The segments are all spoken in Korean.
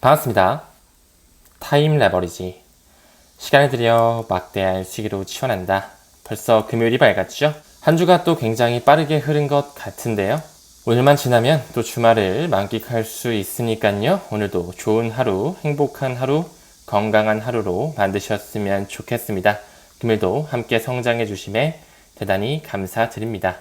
반갑습니다. 타임 레버리지. 시간을 들여 막대한 시기로 치환한다. 벌써 금요일이 밝았죠? 한 주가 또 굉장히 빠르게 흐른 것 같은데요. 오늘만 지나면 또 주말을 만끽할 수 있으니까요. 오늘도 좋은 하루, 행복한 하루, 건강한 하루로 만드셨으면 좋겠습니다. 금요일도 함께 성장해 주심에 대단히 감사드립니다.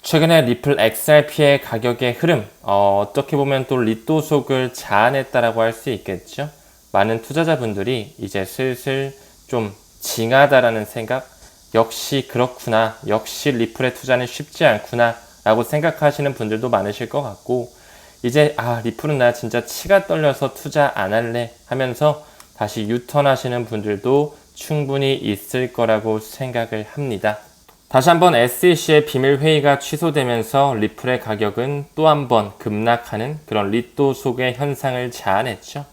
최근에 리플 XRP의 가격의 흐름, 어떻게 보면 또 리또 속을 자아냈다라고 할 수 있겠죠. 많은 투자자분들이 이제 슬슬 좀 징하다라는 생각, 역시 그렇구나, 역시 리플의 투자는 쉽지 않구나 라고 생각하시는 분들도 많으실 것 같고, 이제 리플은 나 진짜 치가 떨려서 투자 안 할래 하면서 다시 유턴하시는 분들도 충분히 있을 거라고 생각을 합니다. 다시 한번 SEC의 비밀회의가 취소되면서 리플의 가격은 또 한번 급락하는 그런 리또 속의 현상을 자아냈죠.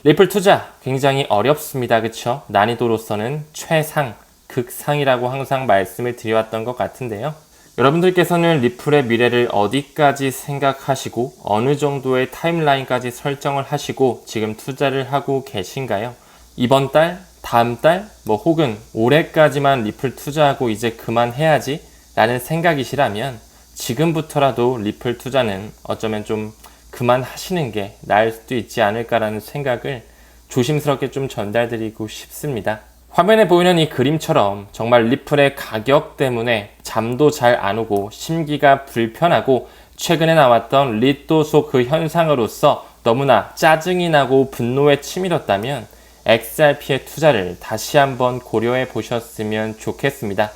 리플 투자 굉장히 어렵습니다. 그쵸? 난이도로서는 최상, 극상이라고 항상 말씀을 드려왔던 것 같은데요. 여러분들께서는 리플의 미래를 어디까지 생각하시고 어느 정도의 타임라인까지 설정을 하시고 지금 투자를 하고 계신가요? 이번 달? 다음 달? 혹은 올해까지만 리플 투자하고 이제 그만해야지 라는 생각이시라면 지금부터라도 리플 투자는 어쩌면 좀 그만하시는 게 나을 수도 있지 않을까라는 생각을 조심스럽게 좀 전달드리고 싶습니다. 화면에 보이는 이 그림처럼 정말 리플의 가격 때문에 잠도 잘 안 오고 심기가 불편하고 최근에 나왔던 리또 속 그 현상으로서 너무나 짜증이 나고 분노에 치밀었다면 XRP의 투자를 다시 한번 고려해 보셨으면 좋겠습니다.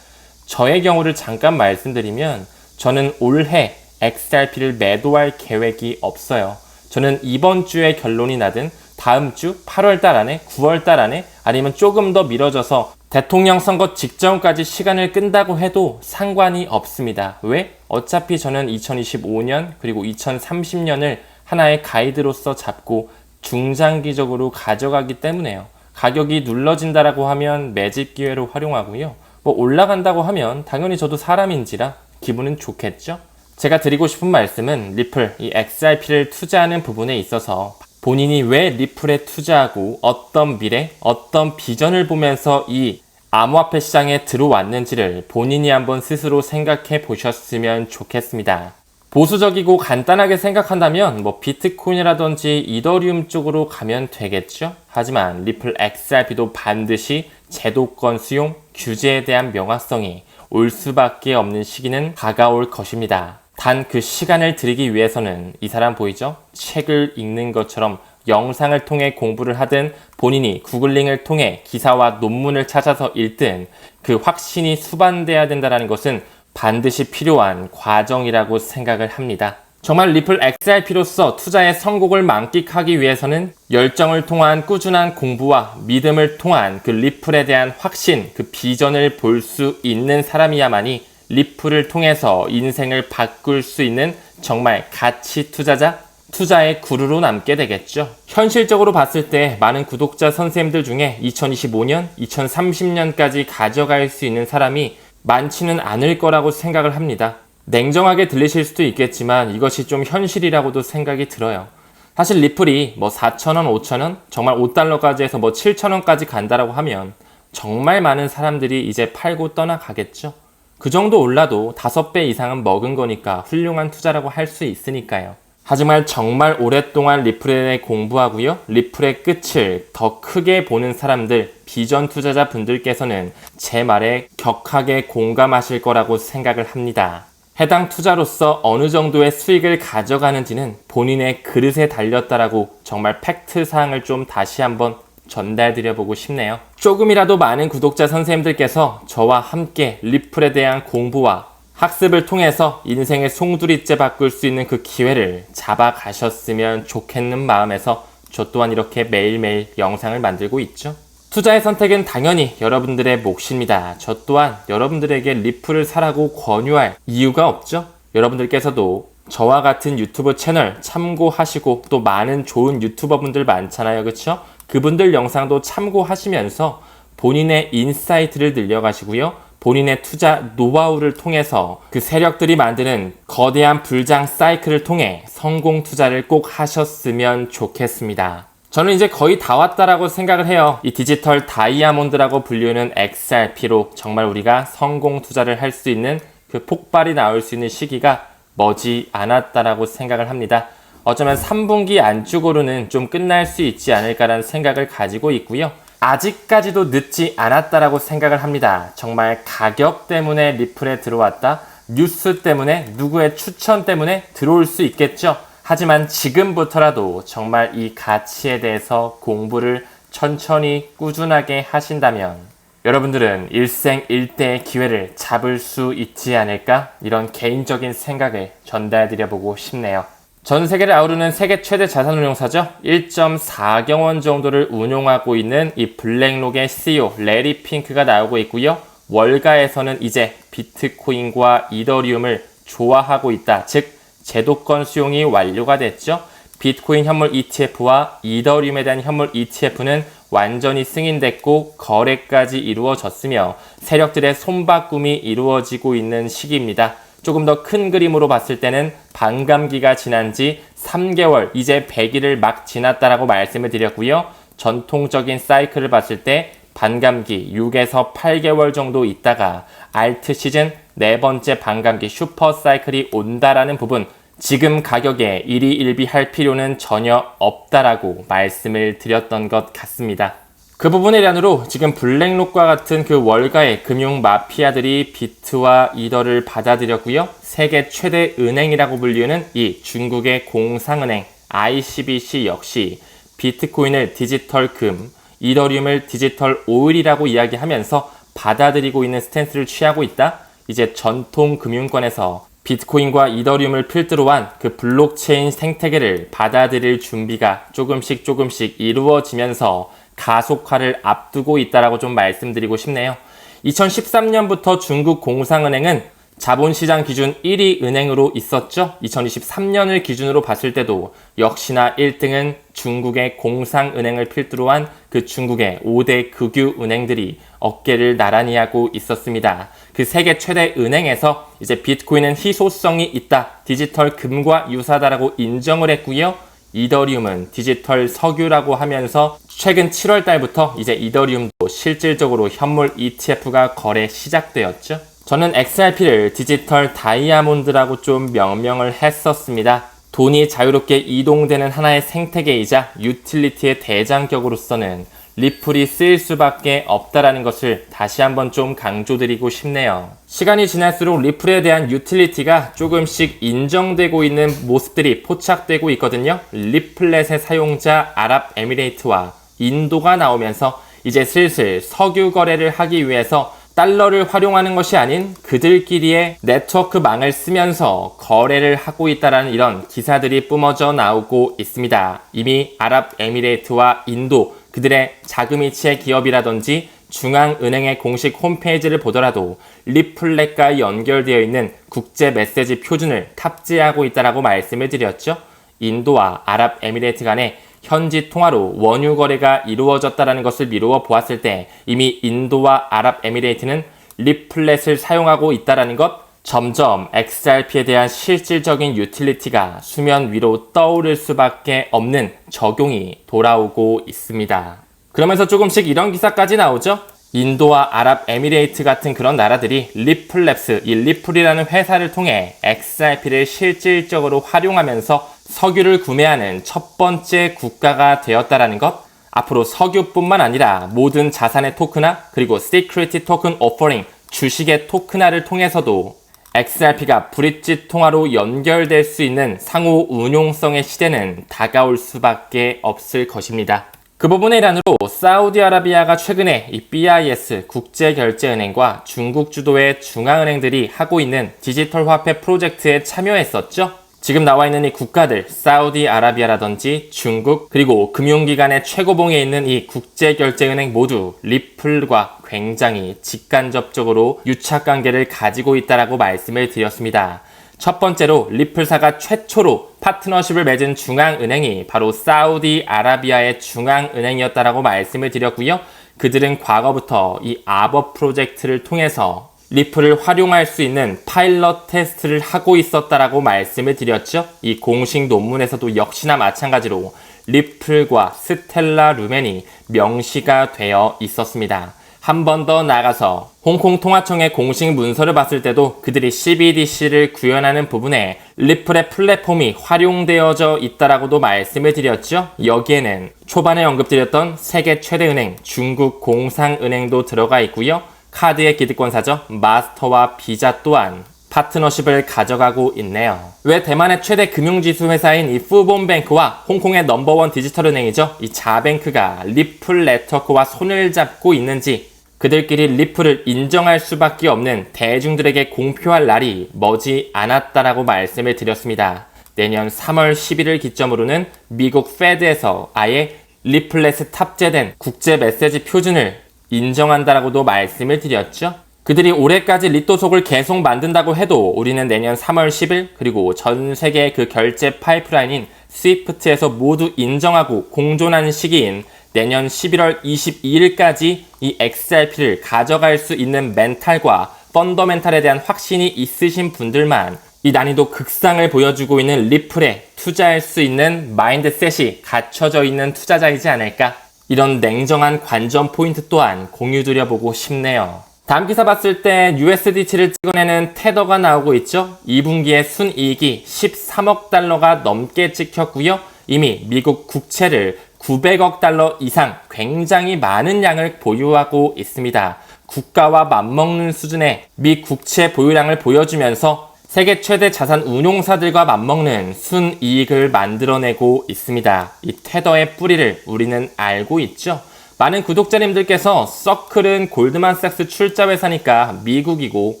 저의 경우를 잠깐 말씀드리면 저는 올해 XRP를 매도할 계획이 없어요. 저는 이번 주에 결론이 나든 다음 주 8월 달 안에 9월 달 안에 아니면 조금 더 미뤄져서 대통령 선거 직전까지 시간을 끈다고 해도 상관이 없습니다. 왜? 어차피 저는 2025년 그리고 2030년을 하나의 가이드로서 잡고 중장기적으로 가져가기 때문에요. 가격이 눌러진다라고 하면 매집 기회로 활용하고요. 올라간다고 하면 당연히 저도 사람인지라 기분은 좋겠죠? 제가 드리고 싶은 말씀은 리플, 이 XRP를 투자하는 부분에 있어서 본인이 왜 리플에 투자하고 어떤 미래, 어떤 비전을 보면서 이 암호화폐 시장에 들어왔는지를 본인이 한번 스스로 생각해 보셨으면 좋겠습니다. 보수적이고 간단하게 생각한다면 비트코인이라든지 이더리움 쪽으로 가면 되겠죠. 하지만 리플 XRP도 반드시 제도권 수용, 규제에 대한 명확성이 올 수밖에 없는 시기는 다가올 것입니다. 단 그 시간을 들이기 위해서는 이 사람 보이죠? 책을 읽는 것처럼 영상을 통해 공부를 하든 본인이 구글링을 통해 기사와 논문을 찾아서 읽든 그 확신이 수반돼야 된다는 것은 반드시 필요한 과정이라고 생각을 합니다. 정말 리플 XRP로서 투자의 성공을 만끽하기 위해서는 열정을 통한 꾸준한 공부와 믿음을 통한 그 리플에 대한 확신, 그 비전을 볼 수 있는 사람이야만이 리플을 통해서 인생을 바꿀 수 있는 정말 가치 투자자, 투자의 구루로 남게 되겠죠. 현실적으로 봤을 때 많은 구독자 선생님들 중에 2025년, 2030년까지 가져갈 수 있는 사람이 많지는 않을 거라고 생각을 합니다. 냉정하게 들리실 수도 있겠지만 이것이 좀 현실이라고도 생각이 들어요. 사실 리플이 4,000원, 5,000원, 정말 5달러까지 해서 7,000원까지 간다라고 하면 정말 많은 사람들이 이제 팔고 떠나가겠죠. 그 정도 올라도 5배 이상은 먹은 거니까 훌륭한 투자라고 할 수 있으니까요. 하지만 정말 오랫동안 리플에 대해 공부하고요. 리플의 끝을 더 크게 보는 사람들, 비전 투자자 분들께서는 제 말에 격하게 공감하실 거라고 생각을 합니다. 해당 투자로서 어느 정도의 수익을 가져가는지는 본인의 그릇에 달렸다라고 정말 팩트 사항을 좀 다시 한번 전달드려보고 싶네요. 조금이라도 많은 구독자 선생님들께서 저와 함께 리플에 대한 공부와 학습을 통해서 인생의 송두리째 바꿀 수 있는 그 기회를 잡아가셨으면 좋겠는 마음에서 저 또한 이렇게 매일매일 영상을 만들고 있죠. 투자의 선택은 당연히 여러분들의 몫입니다. 저 또한 여러분들에게 리플을 사라고 권유할 이유가 없죠. 여러분들께서도 저와 같은 유튜브 채널 참고하시고 또 많은 좋은 유튜버분들 많잖아요. 그쵸? 그분들 영상도 참고하시면서 본인의 인사이트를 늘려가시고요. 본인의 투자 노하우를 통해서 그 세력들이 만드는 거대한 불장 사이클을 통해 성공 투자를 꼭 하셨으면 좋겠습니다. 저는 이제 거의 다 왔다라고 생각을 해요. 이 디지털 다이아몬드라고 불리는 XRP로 정말 우리가 성공 투자를 할 수 있는 그 폭발이 나올 수 있는 시기가 머지 않았다라고 생각을 합니다. 어쩌면 3분기 안쪽으로는 좀 끝날 수 있지 않을까라는 생각을 가지고 있고요. 아직까지도 늦지 않았다라고 생각을 합니다. 정말 가격 때문에 리플에 들어왔다, 뉴스 때문에, 누구의 추천 때문에 들어올 수 있겠죠. 하지만 지금부터라도 정말 이 가치에 대해서 공부를 천천히 꾸준하게 하신다면 여러분들은 일생일대의 기회를 잡을 수 있지 않을까? 이런 개인적인 생각을 전달드려보고 싶네요. 전 세계를 아우르는 세계 최대 자산운용사죠. 1.4경 원 정도를 운용하고 있는 이 블랙록의 CEO 레리 핑크가 나오고 있고요. 월가에서는 이제 비트코인과 이더리움을 좋아하고 있다. 즉 제도권 수용이 완료가 됐죠. 비트코인 현물 ETF와 이더리움에 대한 현물 ETF는 완전히 승인됐고 거래까지 이루어졌으며 세력들의 손바꿈이 이루어지고 있는 시기입니다. 조금 더 큰 그림으로 봤을 때는 반감기가 지난 지 3개월, 이제 100일을 막 지났다라고 말씀을 드렸고요. 전통적인 사이클을 봤을 때 반감기 6에서 8개월 정도 있다가 알트 시즌 네 번째 반감기 슈퍼 사이클이 온다라는 부분, 지금 가격에 일희일비할 필요는 전혀 없다라고 말씀을 드렸던 것 같습니다. 그 부분의 일환으로 지금 블랙록과 같은 그 월가의 금융 마피아들이 비트와 이더를 받아들였고요. 세계 최대 은행이라고 불리는 이 중국의 공상은행 ICBC 역시 비트코인을 디지털 금, 이더리움을 디지털 오일이라고 이야기하면서 받아들이고 있는 스탠스를 취하고 있다. 이제 전통 금융권에서 비트코인과 이더리움을 필두로 한 그 블록체인 생태계를 받아들일 준비가 조금씩 이루어지면서 가속화를 앞두고 있다라고 좀 말씀드리고 싶네요. 2013년부터 중국 공상은행은 자본시장 기준 1위 은행으로 있었죠. 2023년을 기준으로 봤을 때도 역시나 1등은 중국의 공상은행을 필두로 한 그 중국의 5대 극유 은행들이 어깨를 나란히 하고 있었습니다. 그 세계 최대 은행에서 이제 비트코인은 희소성이 있다, 디지털 금과 유사하다라고 인정을 했고요. 이더리움은 디지털 석유라고 하면서 최근 7월 달부터 이제 이더리움도 실질적으로 현물 ETF가 거래 시작되었죠. 저는 XRP를 디지털 다이아몬드라고 좀 명명을 했었습니다. 돈이 자유롭게 이동되는 하나의 생태계이자 유틸리티의 대장격으로서는 리플이 쓰일 수밖에 없다라는 것을 다시 한번 좀 강조드리고 싶네요. 시간이 지날수록 리플에 대한 유틸리티가 조금씩 인정되고 있는 모습들이 포착되고 있거든요. 리플렛의 사용자 아랍에미레이트와 인도가 나오면서 이제 슬슬 석유 거래를 하기 위해서 달러를 활용하는 것이 아닌 그들끼리의 네트워크망을 쓰면서 거래를 하고 있다는 이런 기사들이 뿜어져 나오고 있습니다. 이미 아랍에미레이트와 인도, 그들의 자금이치의 기업이라든지 중앙은행의 공식 홈페이지를 보더라도 리플렛과 연결되어 있는 국제 메시지 표준을 탑재하고 있다고 말씀을 드렸죠. 인도와 아랍에미레이트 간에 현지 통화로 원유 거래가 이루어졌다는 것을 미루어 보았을 때 이미 인도와 아랍에미레이트는 리플렛을 사용하고 있다는 것, 점점 XRP에 대한 실질적인 유틸리티가 수면 위로 떠오를 수밖에 없는 적용이 돌아오고 있습니다. 그러면서 조금씩 이런 기사까지 나오죠. 인도와 아랍에미레이트 같은 그런 나라들이 리플랩스, 이 리플이라는 회사를 통해 XRP를 실질적으로 활용하면서 석유를 구매하는 첫 번째 국가가 되었다라는 것, 앞으로 석유뿐만 아니라 모든 자산의 토큰화, 그리고 시큐리티 토큰 오퍼링, 주식의 토큰화를 통해서도 XRP가 브릿지 통화로 연결될 수 있는 상호 운용성의 시대는 다가올 수밖에 없을 것입니다. 그 부분의 일환으로 사우디아라비아가 최근에 이 BIS 국제결제은행과 중국 주도의 중앙은행들이 하고 있는 디지털 화폐 프로젝트에 참여했었죠. 지금 나와 있는 이 국가들, 사우디아라비아라든지 중국, 그리고 금융기관의 최고봉에 있는 이 국제결제은행 모두 리플과 굉장히 직간접적으로 유착관계를 가지고 있다고 말씀을 드렸습니다. 첫 번째로 리플사가 최초로 파트너십을 맺은 중앙은행이 바로 사우디아라비아의 중앙은행이었다고 말씀을 드렸고요. 그들은 과거부터 이 아버 프로젝트를 통해서 리플을 활용할 수 있는 파일럿 테스트를 하고 있었다라고 말씀을 드렸죠. 이 공식 논문에서도 역시나 마찬가지로 리플과 스텔라 루멘이 명시가 되어 있었습니다. 한 번 더 나가서 홍콩 통화청의 공식 문서를 봤을 때도 그들이 CBDC를 구현하는 부분에 리플의 플랫폼이 활용되어져 있다라고도 말씀을 드렸죠. 여기에는 초반에 언급드렸던 세계 최대 은행 중국 공상은행도 들어가 있고요. 카드의 기득권사죠. 마스터와 비자 또한 파트너십을 가져가고 있네요. 왜 대만의 최대 금융지수 회사인 이 푸본뱅크와 홍콩의 넘버원 디지털 은행이죠. 이 자뱅크가 리플 네트워크와 손을 잡고 있는지, 그들끼리 리플을 인정할 수밖에 없는 대중들에게 공표할 날이 머지 않았다라고 말씀을 드렸습니다. 내년 3월 10일을 기점으로는 미국 페드에서 아예 리플렛에 탑재된 국제 메시지 표준을 인정한다라고도 말씀을 드렸죠. 그들이 올해까지 리또속을 계속 만든다고 해도 우리는 내년 3월 10일 그리고 전 세계의 그 결제 파이프라인인 스위프트에서 모두 인정하고 공존하는 시기인 내년 11월 22일까지 이 XRP를 가져갈 수 있는 멘탈과 펀더멘탈에 대한 확신이 있으신 분들만 이 난이도 극상을 보여주고 있는 리플에 투자할 수 있는 마인드셋이 갖춰져 있는 투자자이지 않을까? 이런 냉정한 관전 포인트 또한 공유드려보고 싶네요. 다음 기사 봤을 때 USDT를 찍어내는 테더가 나오고 있죠. 2분기에 순이익이 13억 달러가 넘게 찍혔고요. 이미 미국 국채를 900억 달러 이상 굉장히 많은 양을 보유하고 있습니다. 국가와 맞먹는 수준의 미 국채 보유량을 보여주면서 세계 최대 자산 운용사들과 맞먹는 순이익을 만들어내고 있습니다. 이 테더의 뿌리를 우리는 알고 있죠. 많은 구독자님들께서 서클은 골드만삭스 출자 회사니까 미국이고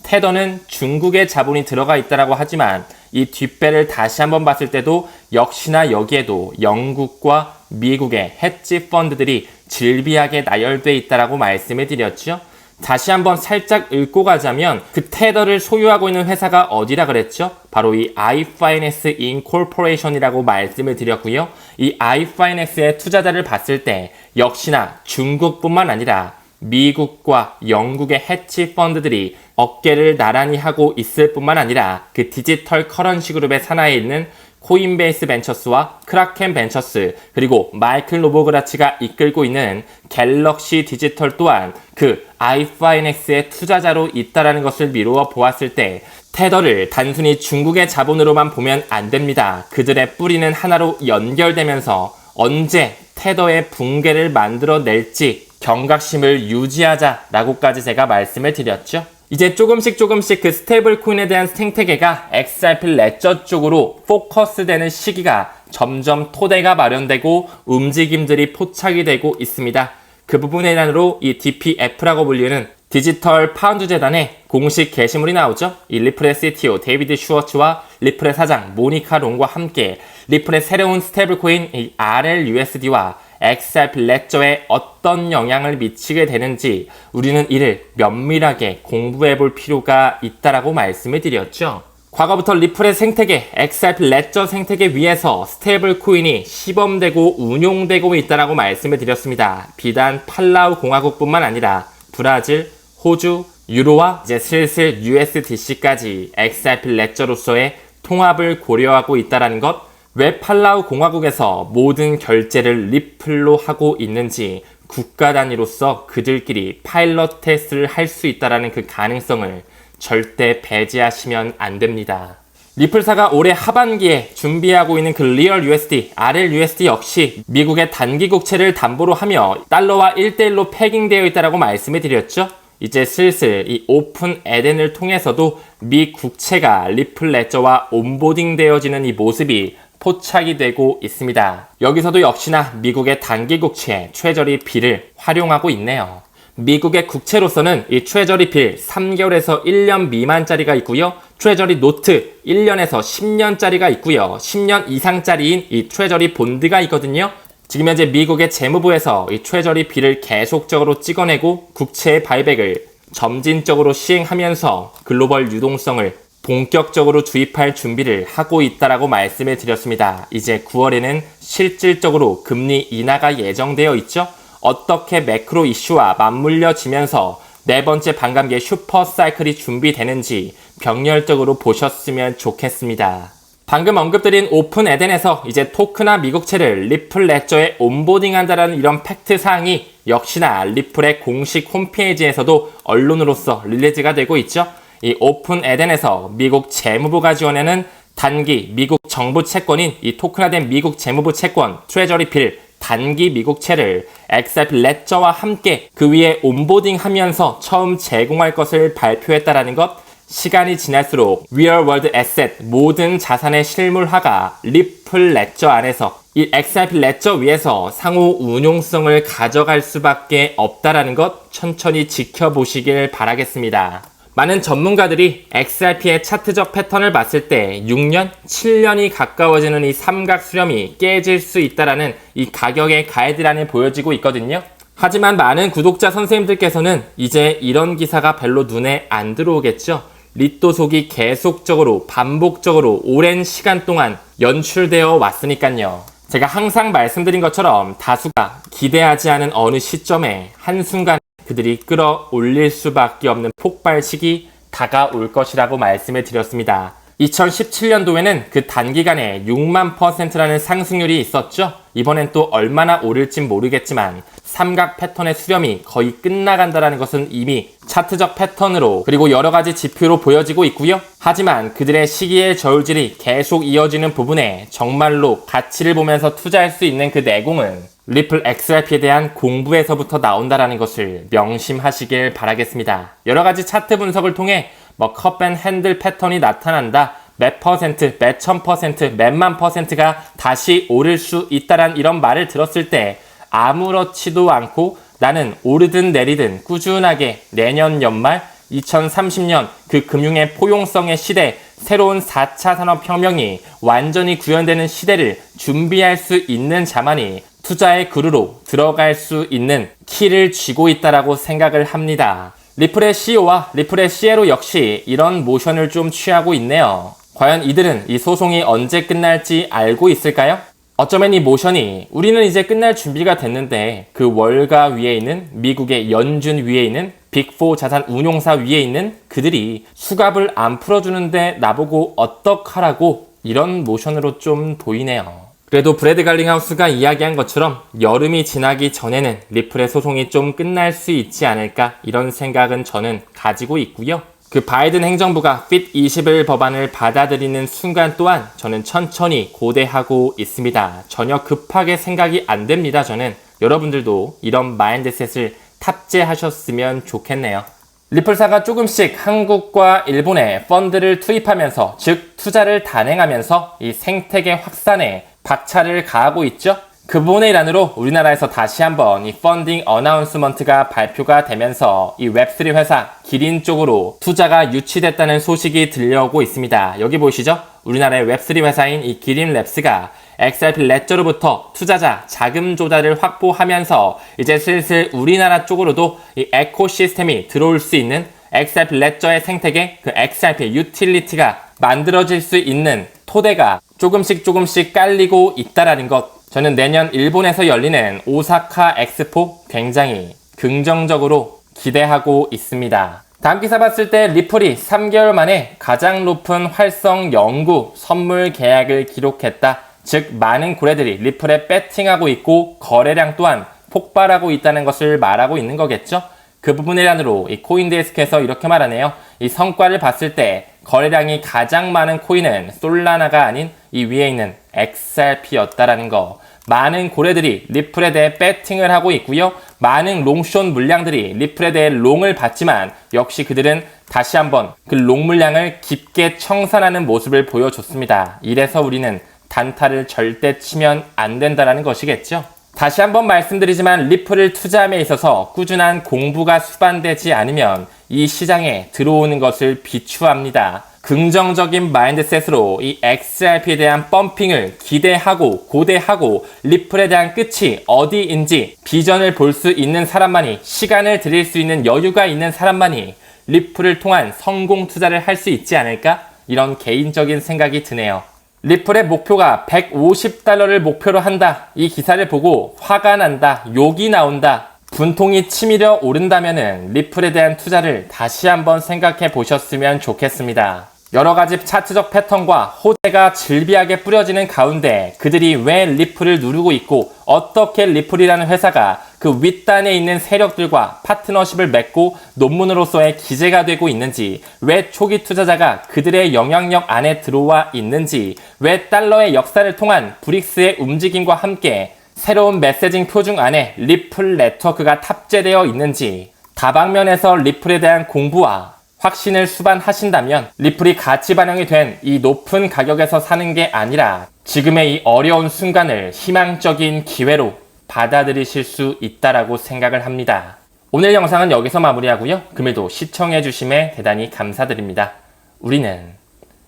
테더는 중국의 자본이 들어가 있다라고 하지만 이 뒷배를 다시 한번 봤을 때도 역시나 여기에도 영국과 미국의 헤지 펀드들이 질비하게 나열돼 있다라고 말씀을 드렸죠. 다시 한번 살짝 읽고 가자면 그 테더를 소유하고 있는 회사가 어디라 그랬죠? 바로 이 iFinance Incorporation이라고 말씀을 드렸고요. 이 iFinance의 투자자를 봤을 때 역시나 중국뿐만 아니라 미국과 영국의 헤지 펀드들이 어깨를 나란히 하고 있을 뿐만 아니라 그 디지털 커런시 그룹의 산하에 있는 코인베이스 벤처스와 크라켄 벤처스 그리고 마이클 노보그라치가 이끌고 있는 갤럭시 디지털 또한 그 iFinance의 투자자로 있다라는 것을 미루어 보았을 때 테더를 단순히 중국의 자본으로만 보면 안 됩니다. 그들의 뿌리는 하나로 연결되면서 언제 테더의 붕괴를 만들어낼지 경각심을 유지하자라고까지 제가 말씀을 드렸죠. 이제 조금씩 그 스테이블 코인에 대한 생태계가 XRP 레저 쪽으로 포커스되는 시기가 점점 토대가 마련되고 움직임들이 포착이 되고 있습니다. 그 부분의 일환으로 이 DPF라고 불리는 디지털 파운드 재단의 공식 게시물이 나오죠. 이 리플의 CTO 데이비드 슈워츠와 리플의 사장 모니카 롱과 함께 리플의 새로운 스테이블 코인 이 RLUSD와 XRP 레저에 어떤 영향을 미치게 되는지 우리는 이를 면밀하게 공부해 볼 필요가 있다라고 말씀을 드렸죠. 과거부터 리플의 생태계, XRP 레저 생태계 위에서 스테이블 코인이 시범되고 운용되고 있다라고 말씀을 드렸습니다. 비단 팔라우 공화국뿐만 아니라 브라질, 호주, 유로와 이제 슬슬 USDC까지 XRP 레저로서의 통합을 고려하고 있다는 것, 왜 팔라우 공화국에서 모든 결제를 리플로 하고 있는지 국가 단위로서 그들끼리 파일럿 테스트를 할 수 있다는 그 가능성을 절대 배제하시면 안 됩니다. 리플사가 올해 하반기에 준비하고 있는 그 리얼 USD, RLUSD 역시 미국의 단기 국채를 담보로 하며 달러와 1대1로 패깅되어 있다고 말씀을 드렸죠. 이제 슬슬 이 오픈 에덴을 통해서도 미 국채가 리플 레저와 온보딩 되어지는 이 모습이 포착이 되고 있습니다. 여기서도 역시나 미국의 단기 국채 트레저리 빌을 활용하고 있네요. 미국의 국채로서는 이 트레저리 빌 3개월에서 1년 미만짜리가 있고요. 트레저리 노트 1년에서 10년짜리가 있고요. 10년 이상짜리인 이 트레저리 본드가 있거든요. 지금 현재 미국의 재무부에서 이 트레저리 빌을 계속적으로 찍어내고 국채의 바이백을 점진적으로 시행하면서 글로벌 유동성을 본격적으로 주입할 준비를 하고 있다라고 말씀을 드렸습니다. 이제 9월에는 실질적으로 금리 인하가 예정되어 있죠. 어떻게 매크로 이슈와 맞물려지면서 네 번째 반감기의 슈퍼 사이클이 준비되는지 병렬적으로 보셨으면 좋겠습니다. 방금 언급드린 오픈 에덴에서 이제 토크나 미국채를 리플 레저에 온보딩한다라는 이런 팩트 사항이 역시나 리플의 공식 홈페이지에서도 언론으로서 릴리즈가 되고 있죠. 이 오픈 에덴에서 미국 재무부가 지원하는 단기 미국 정부 채권인 이 토큰화된 미국 재무부 채권 트레저리 빌 단기 미국채를 XRP 레저와 함께 그 위에 온보딩하면서 처음 제공할 것을 발표했다라는 것. 시간이 지날수록 Real World Asset 모든 자산의 실물화가 리플 레저 안에서 이 XRP 레저 위에서 상호 운용성을 가져갈 수밖에 없다라는 것 천천히 지켜보시길 바라겠습니다. 많은 전문가들이 XRP의 차트적 패턴을 봤을 때 6년, 7년이 가까워지는 이 삼각 수렴이 깨질 수 있다라는 이 가격의 가이드라인을 보여지고 있거든요. 하지만 많은 구독자 선생님들께서는 이제 이런 기사가 별로 눈에 안 들어오겠죠. 리또 속이 계속적으로 반복적으로 오랜 시간 동안 연출되어 왔으니까요. 제가 항상 말씀드린 것처럼 다수가 기대하지 않은 어느 시점에 한순간 그들이 끌어올릴 수밖에 없는 폭발식이 다가올 것이라고 말씀을 드렸습니다. 2017년도에는 그 단기간에 6만%라는 상승률이 있었죠. 이번엔 또 얼마나 오를진 모르겠지만 삼각 패턴의 수렴이 거의 끝나간다는 것은 이미 차트적 패턴으로 그리고 여러가지 지표로 보여지고 있고요. 하지만 그들의 시기의 저울질이 계속 이어지는 부분에 정말로 가치를 보면서 투자할 수 있는 그 내공은 리플 XRP에 대한 공부에서부터 나온다는 것을 명심하시길 바라겠습니다. 여러가지 차트 분석을 통해 컵앤핸들 패턴이 나타난다. 몇 퍼센트, 몇 천 퍼센트, 몇만 퍼센트가 다시 오를 수 있다란 이런 말을 들었을 때 아무렇지도 않고 나는 오르든 내리든 꾸준하게 내년 연말 2030년 그 금융의 포용성의 시대 새로운 4차 산업혁명이 완전히 구현되는 시대를 준비할 수 있는 자만이 투자의 그루로 들어갈 수 있는 키를 쥐고 있다라고 생각을 합니다. 리플의 CEO와 리플의 CLO 역시 이런 모션을 좀 취하고 있네요. 과연 이들은 이 소송이 언제 끝날지 알고 있을까요? 어쩌면 이 모션이 우리는 이제 끝날 준비가 됐는데 그 월가 위에 있는 미국의 연준 위에 있는 빅4 자산 운용사 위에 있는 그들이 수갑을 안 풀어주는데 나보고 어떡하라고 이런 모션으로 좀 보이네요. 그래도 브래드 갈링하우스가 이야기한 것처럼 여름이 지나기 전에는 리플의 소송이 좀 끝날 수 있지 않을까 이런 생각은 저는 가지고 있고요. 그 바이든 행정부가 FIT21 법안을 받아들이는 순간 또한 저는 천천히 고대하고 있습니다. 전혀 급하게 생각이 안 됩니다. 저는 여러분들도 이런 마인드셋을 탑재하셨으면 좋겠네요. 리플사가 조금씩 한국과 일본에 펀드를 투입하면서 즉 투자를 단행하면서 이 생태계 확산에 박차를 가하고 있죠. 그 부분의 일환으로 우리나라에서 다시 한번 이 펀딩 어나운스먼트가 발표가 되면서 이 웹3 회사 기린 쪽으로 투자가 유치됐다는 소식이 들려오고 있습니다. 여기 보시죠. 우리나라의 웹3 회사인 이 기린랩스가 XRP 레저로부터 투자자 자금 조달을 확보하면서 이제 슬슬 우리나라 쪽으로도 이 에코시스템이 들어올 수 있는 XRP 레저의 생태계 그 XRP 유틸리티가 만들어질 수 있는 토대가 조금씩 깔리고 있다라는 것. 저는 내년 일본에서 열리는 오사카 엑스포 굉장히 긍정적으로 기대하고 있습니다. 다음 기사 봤을 때 리플이 3개월 만에 가장 높은 활성 연구 선물 계약을 기록했다. 즉 많은 고래들이 리플에 배팅하고 있고 거래량 또한 폭발하고 있다는 것을 말하고 있는 거겠죠. 그 부분의 일환으로 이 코인데스크에서 이렇게 말하네요. 이 성과를 봤을 때 거래량이 가장 많은 코인은 솔라나가 아닌 이 위에 있는 XRP였다라는 거. 많은 고래들이 리플에 대해 배팅을 하고 있고요. 많은 롱숏 물량들이 리플에 대해 롱을 받지만 역시 그들은 다시 한번 그 롱 물량을 깊게 청산하는 모습을 보여줬습니다. 이래서 우리는 단타를 절대 치면 안 된다는 것이겠죠. 다시 한번 말씀드리지만 리플을 투자함에 있어서 꾸준한 공부가 수반되지 않으면 이 시장에 들어오는 것을 비추합니다. 긍정적인 마인드셋으로 이 XRP에 대한 펌핑을 기대하고 고대하고 리플에 대한 끝이 어디인지 비전을 볼 수 있는 사람만이 시간을 들일 수 있는 여유가 있는 사람만이 리플을 통한 성공 투자를 할 수 있지 않을까? 이런 개인적인 생각이 드네요. 리플의 목표가 $150를 목표로 한다. 이 기사를 보고 화가 난다. 욕이 나온다. 분통이 치밀어 오른다면은 리플에 대한 투자를 다시 한번 생각해 보셨으면 좋겠습니다. 여러 가지 차트적 패턴과 호재가 질비하게 뿌려지는 가운데 그들이 왜 리플을 누르고 있고 어떻게 리플이라는 회사가 그 윗단에 있는 세력들과 파트너십을 맺고 논문으로서의 기재가 되고 있는지, 왜 초기 투자자가 그들의 영향력 안에 들어와 있는지, 왜 달러의 역사를 통한 브릭스의 움직임과 함께 새로운 메시징 표준 안에 리플 네트워크가 탑재되어 있는지 다방면에서 리플에 대한 공부와 확신을 수반하신다면 리플이 가치 반영이 된 이 높은 가격에서 사는 게 아니라 지금의 이 어려운 순간을 희망적인 기회로 받아들이실 수 있다라고 생각을 합니다. 오늘 영상은 여기서 마무리하고요. 금일도 시청해주심에 대단히 감사드립니다. 우리는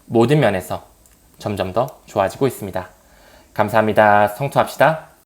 모든 면에서 점점 더 좋아지고 있습니다. 감사합니다. 성투합시다.